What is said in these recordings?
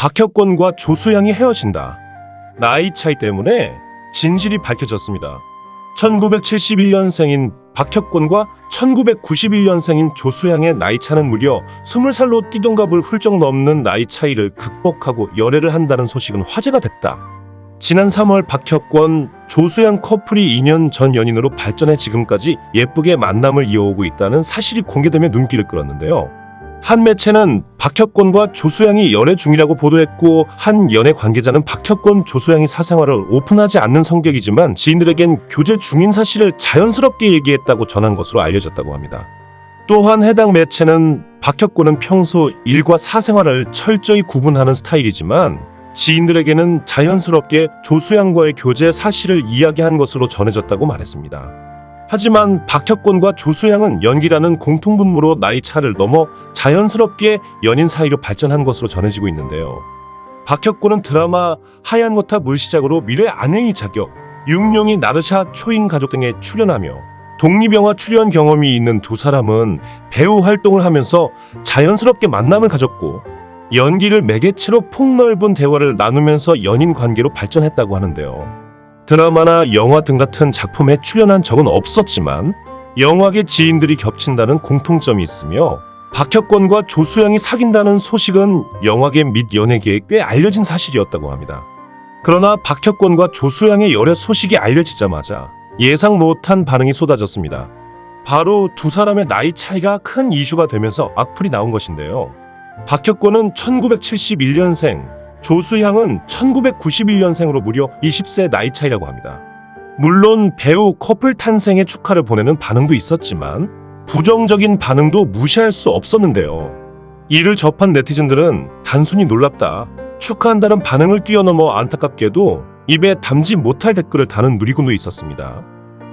박혁권과 조수양이 헤어진다. 나이 차이 때문에 진실이 밝혀졌습니다. 1971년생인 박혁권과 1991년생인 조수양의 나이 차는 무려 20살로 띠동갑을 훌쩍 넘는 나이 차이를 극복하고 열애를 한다는 소식은 화제가 됐다. 지난 3월 박혁권, 조수양 커플이 2년 전 연인으로 발전해 지금까지 예쁘게 만남을 이어오고 있다는 사실이 공개되며 눈길을 끌었는데요. 한 매체는 박혁권과 조수양이 열애 중이라고 보도했고, 한 연애 관계자는 박혁권, 조수양이 사생활을 오픈하지 않는 성격이지만 지인들에겐 교제 중인 사실을 자연스럽게 얘기했다고 전한 것으로 알려졌다고 합니다. 또한 해당 매체는 박혁권은 평소 일과 사생활을 철저히 구분하는 스타일이지만 지인들에게는 자연스럽게 조수양과의 교제 사실을 이야기한 것으로 전해졌다고 말했습니다. 하지만 박혁권과 조수양은 연기라는 공통분모로 나이 차를 넘어 자연스럽게 연인 사이로 발전한 것으로 전해지고 있는데요. 박혁권은 드라마 하얀 거탑을 시작으로 미래 아내의 자격, 육룡이 나르샤 초인 가족 등에 출연하며 독립영화 출연 경험이 있는 두 사람은 배우 활동을 하면서 자연스럽게 만남을 가졌고, 연기를 매개체로 폭넓은 대화를 나누면서 연인 관계로 발전했다고 하는데요. 드라마나 영화 등 같은 작품에 출연한 적은 없었지만 영화계 지인들이 겹친다는 공통점이 있으며, 박혁권과 조수양이 사귄다는 소식은 영화계 및 연예계에 꽤 알려진 사실이었다고 합니다. 그러나 박혁권과 조수양의 열애 소식이 알려지자마자 예상 못한 반응이 쏟아졌습니다. 바로 두 사람의 나이 차이가 큰 이슈가 되면서 악플이 나온 것인데요. 박혁권은 1971년생, 조수양은 1991년생으로 무려 20세 나이 차이라고 합니다. 물론 배우 커플 탄생에 축하를 보내는 반응도 있었지만 부정적인 반응도 무시할 수 없었는데요. 이를 접한 네티즌들은 단순히 놀랍다, 축하한다는 반응을 뛰어넘어 안타깝게도 입에 담지 못할 댓글을 다는 누리꾼도 있었습니다.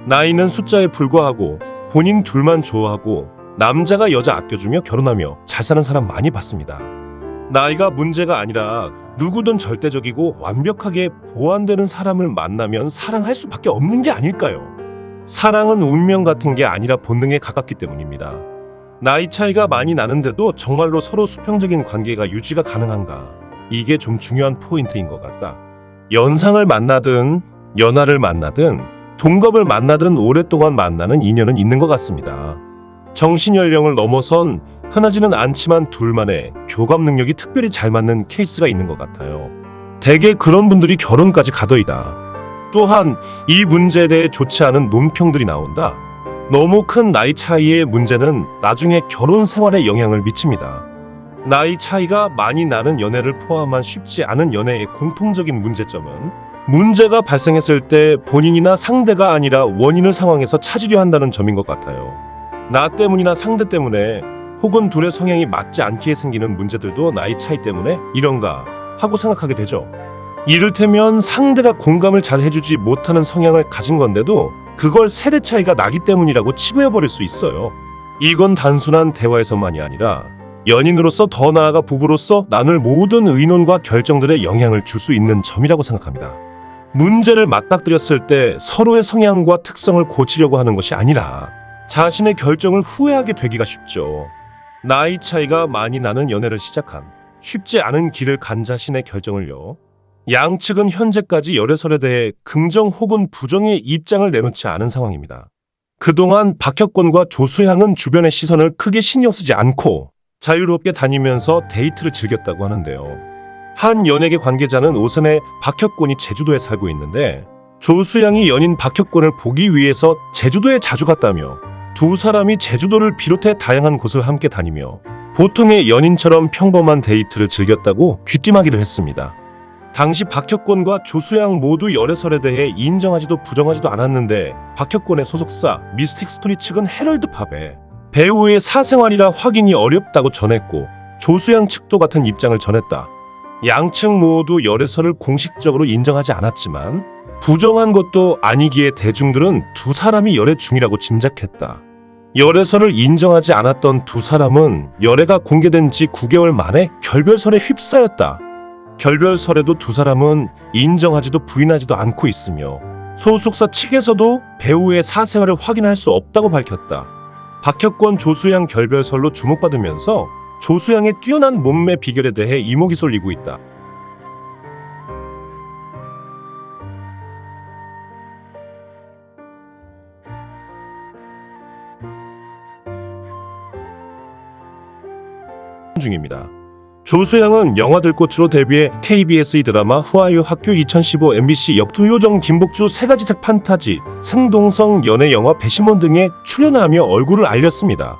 나이는 숫자에 불과하고 본인 둘만 좋아하고 남자가 여자 아껴주며 결혼하며 잘 사는 사람 많이 봤습니다. 나이가 문제가 아니라 누구든 절대적이고 완벽하게 보완되는 사람을 만나면 사랑할 수밖에 없는 게 아닐까요? 사랑은 운명 같은 게 아니라 본능에 가깝기 때문입니다. 나이 차이가 많이 나는데도 정말로 서로 수평적인 관계가 유지가 가능한가? 이게 좀 중요한 포인트인 것 같다. 연상을 만나든 연하를 만나든 동갑을 만나든 오랫동안 만나는 인연은 있는 것 같습니다. 정신연령을 넘어선 흔하지는 않지만 둘만의 교감 능력이 특별히 잘 맞는 케이스가 있는 것 같아요. 대개 그런 분들이 결혼까지 가더이다. 또한 이 문제에 대해 좋지 않은 논평들이 나온다. 너무 큰 나이 차이의 문제는 나중에 결혼 생활에 영향을 미칩니다. 나이 차이가 많이 나는 연애를 포함한 쉽지 않은 연애의 공통적인 문제점은 문제가 발생했을 때 본인이나 상대가 아니라 원인을 상황에서 찾으려 한다는 점인 것 같아요. 나 때문이나 상대 때문에 혹은 둘의 성향이 맞지 않기에 생기는 문제들도 나이 차이 때문에 이런가 하고 생각하게 되죠. 이를테면 상대가 공감을 잘 해주지 못하는 성향을 가진 건데도 그걸 세대 차이가 나기 때문이라고 치부해버릴 수 있어요. 이건 단순한 대화에서만이 아니라 연인으로서, 더 나아가 부부로서 나눌 모든 의논과 결정들에 영향을 줄 수 있는 점이라고 생각합니다. 문제를 맞닥뜨렸을 때 서로의 성향과 특성을 고치려고 하는 것이 아니라 자신의 결정을 후회하게 되기가 쉽죠. 나이 차이가 많이 나는 연애를 시작한 쉽지 않은 길을 간 자신의 결정을요. 양측은 현재까지 열애설에 대해 긍정 혹은 부정의 입장을 내놓지 않은 상황입니다. 그동안 박혁권과 조수양은 주변의 시선을 크게 신경 쓰지 않고 자유롭게 다니면서 데이트를 즐겼다고 하는데요. 한 연예계 관계자는 오선에 박혁권이 제주도에 살고 있는데 조수양이 연인 박혁권을 보기 위해서 제주도에 자주 갔다며, 두 사람이 제주도를 비롯해 다양한 곳을 함께 다니며 보통의 연인처럼 평범한 데이트를 즐겼다고 귀띔하기도 했습니다. 당시 박혁권과 조수양 모두 열애설에 대해 인정하지도 부정하지도 않았는데 박혁권의 소속사 미스틱스토리 측은 헤럴드팝에 배우의 사생활이라 확인이 어렵다고 전했고, 조수양 측도 같은 입장을 전했다. 양측 모두 열애설을 공식적으로 인정하지 않았지만 부정한 것도 아니기에 대중들은 두 사람이 열애 중이라고 짐작했다. 열애설을 인정하지 않았던 두 사람은 열애가 공개된 지 9개월 만에 결별설에 휩싸였다. 결별설에도 두 사람은 인정하지도 부인하지도 않고 있으며 소속사 측에서도 배우의 사생활을 확인할 수 없다고 밝혔다. 박혁권, 조수양 결별설로 주목받으면서 조수양의 뛰어난 몸매 비결에 대해 이목이 쏠리고 있다. 중입니다. 조수양은 영화 들꽃으로 데뷔해 KBS 드라마 후아유 학교 2015 MBC 역도요정 김복주 세가지색 판타지, 상동성 연애 영화 배심원 등에 출연하며 얼굴을 알렸습니다.